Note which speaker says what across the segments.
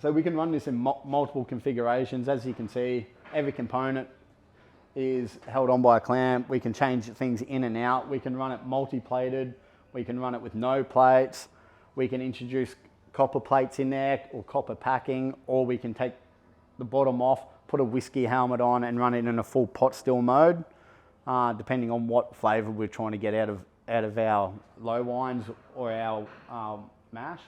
Speaker 1: So we can run this in multiple configurations. As you can see, every component is held on by a clamp. We can change things in and out. We can run it multi-plated. We can run it with no plates. We can introduce copper plates in there or copper packing, or we can take the bottom off, put a whiskey helmet on and run it in a full pot still mode, depending on what flavour we're trying to get out of our low wines or our mash.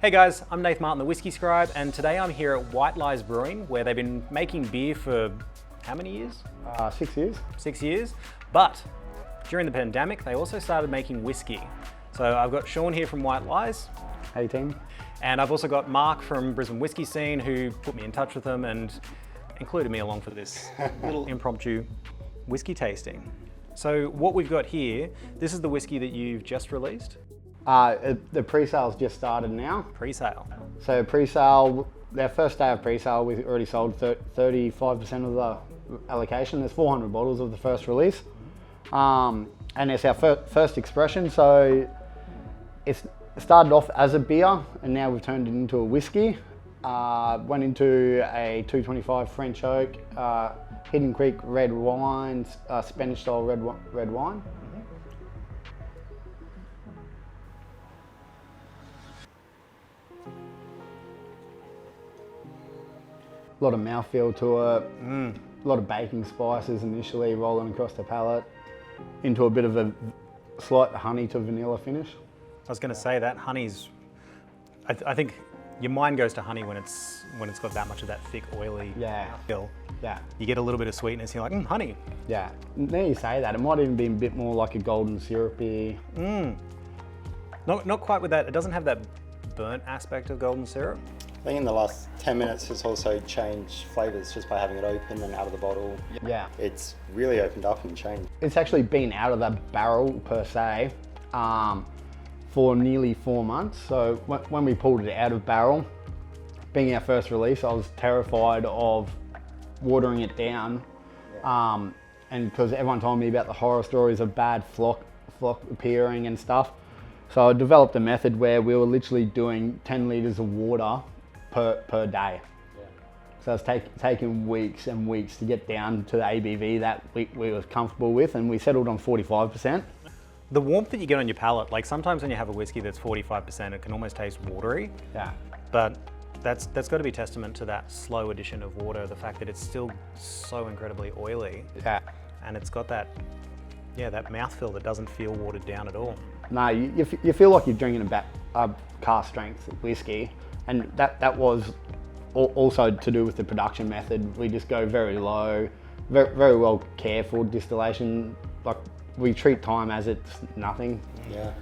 Speaker 2: Hey guys, I'm Nath Martyn, the Whisky Scribe, and today I'm here at Lies Brewing, where they've been making beer for how many years?
Speaker 1: 6 years.
Speaker 2: 6 years, but during the pandemic, they also started making whiskey. So I've got Sean here from Lies.
Speaker 1: Hey team.
Speaker 2: And I've also got Mark from Brisbane Whisky Scene, who put me in touch with them and included me along for this little impromptu whiskey tasting. So what we've got here, this is the whiskey that you've just released?
Speaker 1: The pre-sale's just started now.
Speaker 2: Pre-sale.
Speaker 1: So pre-sale, their first day of pre-sale, we already sold 35% of the allocation. There's 400 bottles of the first release. And it's our first expression. So it started off as a beer and now we've turned it into a whiskey. Went into a 225 French oak, Hidden Creek red wines, Spanish style red wine. A lot of mouthfeel to it, a lot of baking spices initially rolling across the palate, into a bit of a slight honey to vanilla finish.
Speaker 2: I was going to say that honey's, I think your mind goes to honey when it's got that much of that thick, oily feel.
Speaker 1: Yeah.
Speaker 2: You get a little bit of sweetness, you're like, honey.
Speaker 1: Yeah, now you say that, it might even be a bit more like a golden syrupy.
Speaker 2: Not quite with that, it doesn't have that burnt aspect of golden syrup.
Speaker 3: I think in the last 10 minutes it's also changed flavours just by having it open and out of the bottle.
Speaker 1: Yeah.
Speaker 3: It's really opened up and changed.
Speaker 1: It's actually been out of the barrel per se for nearly 4 months. So when we pulled it out of barrel, being our first release, I was terrified of watering it down. And because everyone told me about the horror stories of bad flock appearing and stuff. So I developed a method where we were literally doing 10 litres of water per day. So it's taking weeks and weeks to get down to the ABV that we were comfortable with, and we settled on 45%.
Speaker 2: The warmth that you get on your palate, like sometimes when you have a whiskey that's 45%, it can almost taste watery.
Speaker 1: Yeah.
Speaker 2: But that's got to be testament to that slow addition of water, the fact that it's still so incredibly oily.
Speaker 1: Yeah.
Speaker 2: And it's got that mouthfeel that doesn't feel watered down at all.
Speaker 1: No, you feel like you're drinking a cask strength whiskey, and that was also to do with the production method. We just go very low, very well careful distillation. Like we treat time as it's nothing.
Speaker 3: Yeah.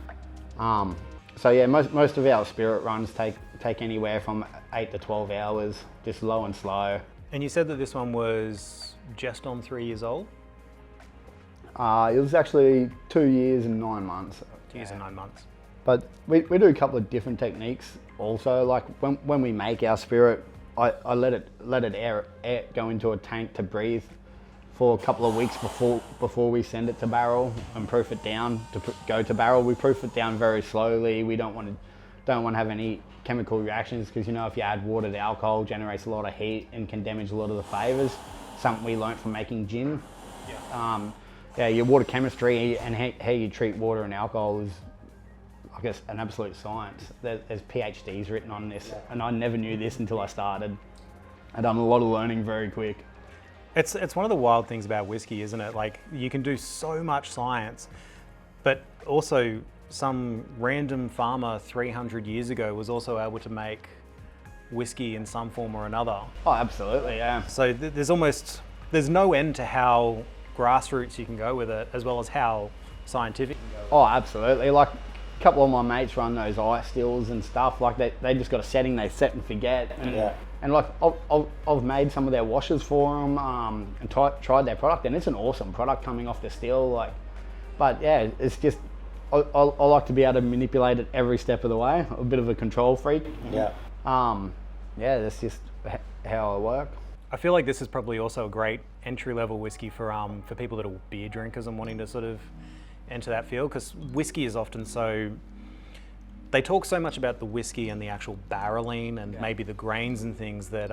Speaker 1: So yeah, most of our spirit runs take anywhere from 8 to 12 hours, just low and slow.
Speaker 2: And you said that this one was just on 3 years old?
Speaker 1: It was actually 2 years and 9 months.
Speaker 2: 2 years and 9 months.
Speaker 1: But we do a couple of different techniques also. Like when we make our spirit, I let it air go into a tank to breathe for a couple of weeks before we send it to barrel and proof it down to go to barrel. We proof it down very slowly. We don't want to have any chemical reactions, because, you know, if you add water to alcohol, it generates a lot of heat and can damage a lot of the flavours. Something we learnt from making gin. Yeah. Your water chemistry and how you treat water and alcohol is, I guess, an absolute science. There's PhDs written on this, and I never knew this until I started. I've done a lot of learning very quick.
Speaker 2: It's one of the wild things about whiskey, isn't it? Like, you can do so much science, but also some random farmer 300 years ago was also able to make whiskey in some form or another.
Speaker 1: Oh, absolutely, yeah.
Speaker 2: So there's no end to how grassroots you can go with it, as well as how scientific you can go.
Speaker 1: Oh, absolutely. Like, a couple of my mates run those ice stills and stuff. Like, they just got a setting they set and forget. And like, I've made some of their washes for them and tried their product, and it's an awesome product coming off the still. Like, but yeah, it's just, I like to be able to manipulate it every step of the way. A bit of a control freak.
Speaker 3: Yeah.
Speaker 1: Yeah, that's just how I work.
Speaker 2: I feel like this is probably also a great entry-level whiskey for people that are beer drinkers and wanting to sort of enter that field, because whiskey is often so, they talk so much about the whiskey and the actual barreling and maybe the grains and things that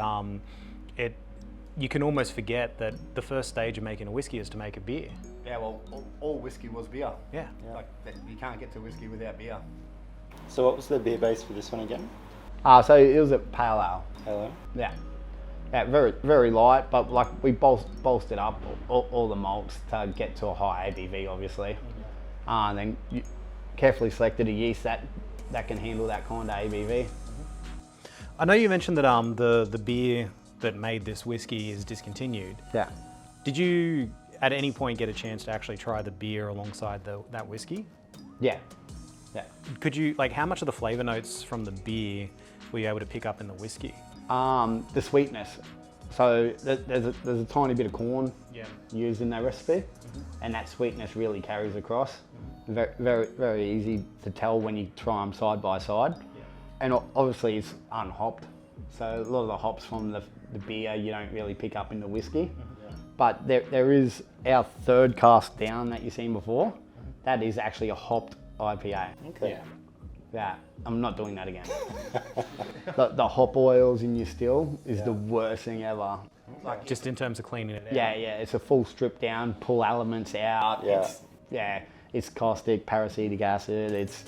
Speaker 2: you can almost forget that the first stage of making a whiskey is to make a beer.
Speaker 1: Yeah, well, all whiskey was beer.
Speaker 2: Yeah.
Speaker 1: Like, you can't get to whiskey without beer.
Speaker 3: So what was the beer base for this one again?
Speaker 1: So it was a pale ale.
Speaker 3: Pale ale?
Speaker 1: Yeah. Yeah, very, very light, but like, we bolstered up all the malts to get to a high ABV, obviously. And then you carefully selected a yeast that can handle that kind of ABV.
Speaker 2: I know you mentioned that the beer that made this whiskey is discontinued.
Speaker 1: Yeah.
Speaker 2: Did you at any point get a chance to actually try the beer alongside that whiskey?
Speaker 1: Yeah. Yeah.
Speaker 2: Could you, like, how much of the flavour notes from the beer were you able to pick up in the whiskey?
Speaker 1: The sweetness. So there's a tiny bit of corn used in that recipe, and that sweetness really carries across. Very, very, very easy to tell when you try them side by side. And obviously it's unhopped, so a lot of the hops from the beer you don't really pick up in the whiskey. But there is our third cask down that you've seen before. That is actually a hopped IPA.
Speaker 3: Okay.
Speaker 1: Yeah, I'm not doing that again. the hop oils in your still is the worst thing ever.
Speaker 2: Like, just in terms of cleaning it out?
Speaker 1: Yeah, it's a full strip down, pull elements out. It's caustic, peracetic acid. It's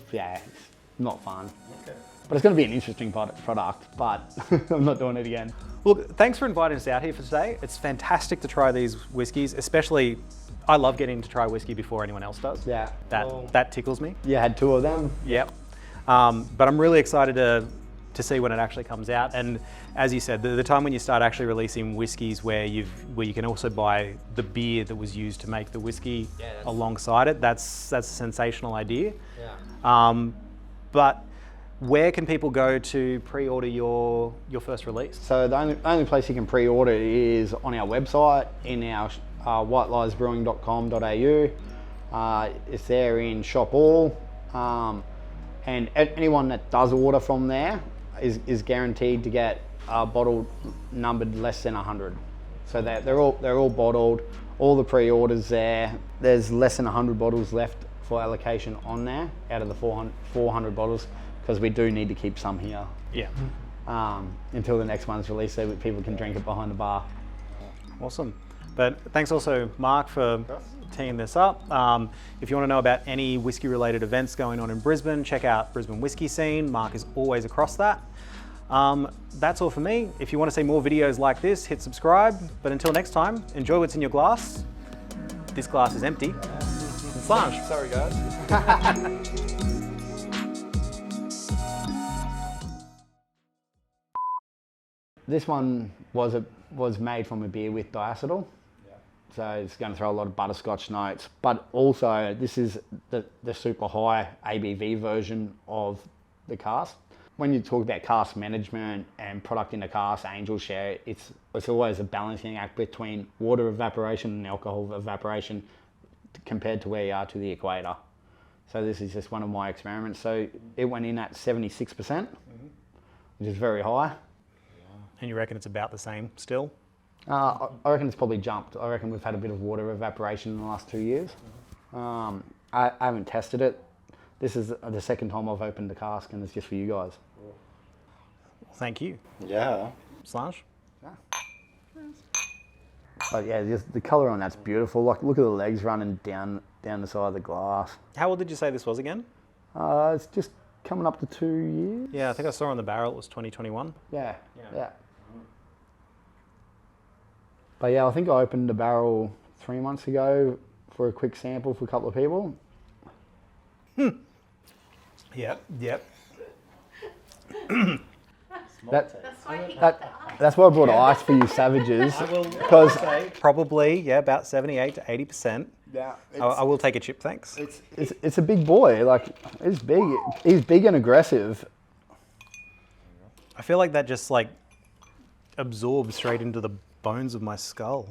Speaker 1: not fun. Okay. But it's going to be an interesting product, but I'm not doing it again.
Speaker 2: Look, thanks for inviting us out here for today. It's fantastic to try these whiskies, especially, I love getting to try whiskey before anyone else does.
Speaker 1: Yeah.
Speaker 2: That tickles me.
Speaker 1: You had two of them?
Speaker 2: Yep. But I'm really excited to see when it actually comes out. And as you said, the time when you start actually releasing whiskies where you can also buy the beer that was used to make the whiskey alongside it, that's a sensational idea. Yeah. But where can people go to pre-order your first release?
Speaker 1: So the only place you can pre-order is on our website, in our whiteliesbrewing.com.au. It's there in Shop All. And anyone that does order from there is guaranteed to get a bottle numbered less than 100. So they're all bottled. All the pre-orders there. There's less than 100 bottles left for allocation on there out of the 400 bottles, because we do need to keep some here.
Speaker 2: Yeah.
Speaker 1: Until the next one's released, so that people can drink it behind the bar.
Speaker 2: Awesome. But thanks also, Mark, for teeing this up. If you want to know about any whiskey related events going on in Brisbane, check out Brisbane Whisky Scene. Mark is always across that. That's all for me. If you want to see more videos like this, hit subscribe. But until next time, enjoy what's in your glass. This glass is empty. Flange.
Speaker 3: Sorry guys.
Speaker 1: This one was made from a beer with diacetyl. So it's going to throw a lot of butterscotch notes, but also this is the super high ABV version of the cask. When you talk about cask management and product in a cask, angel share, it's always a balancing act between water evaporation and alcohol evaporation compared to where you are to the equator. So this is just one of my experiments. So it went in at 76%, which is very high.
Speaker 2: And you reckon it's about the same still?
Speaker 1: I reckon it's probably jumped. I reckon we've had a bit of water evaporation in the last 2 years. I haven't tested it. This is the second time I've opened the cask, and it's just for you guys.
Speaker 2: Thank you.
Speaker 3: Yeah.
Speaker 2: Slash?
Speaker 1: But yeah, just the colour on that's beautiful. Like, look at the legs running down the side of the glass.
Speaker 2: How old did you say this was again?
Speaker 1: It's just coming up to 2 years.
Speaker 2: Yeah, I think I saw on the barrel it was 2021.
Speaker 1: Yeah. But yeah, I think I opened the barrel 3 months ago for a quick sample for a couple of people.
Speaker 2: Yep.
Speaker 1: That's why I brought ice for you savages. Because
Speaker 2: Probably, about 78 to 80%.
Speaker 1: yeah,
Speaker 2: I will take a chip, thanks.
Speaker 1: it's a big boy. Like, it's big. He's big and aggressive.
Speaker 2: I feel like that just like absorbs straight into the bones of my skull.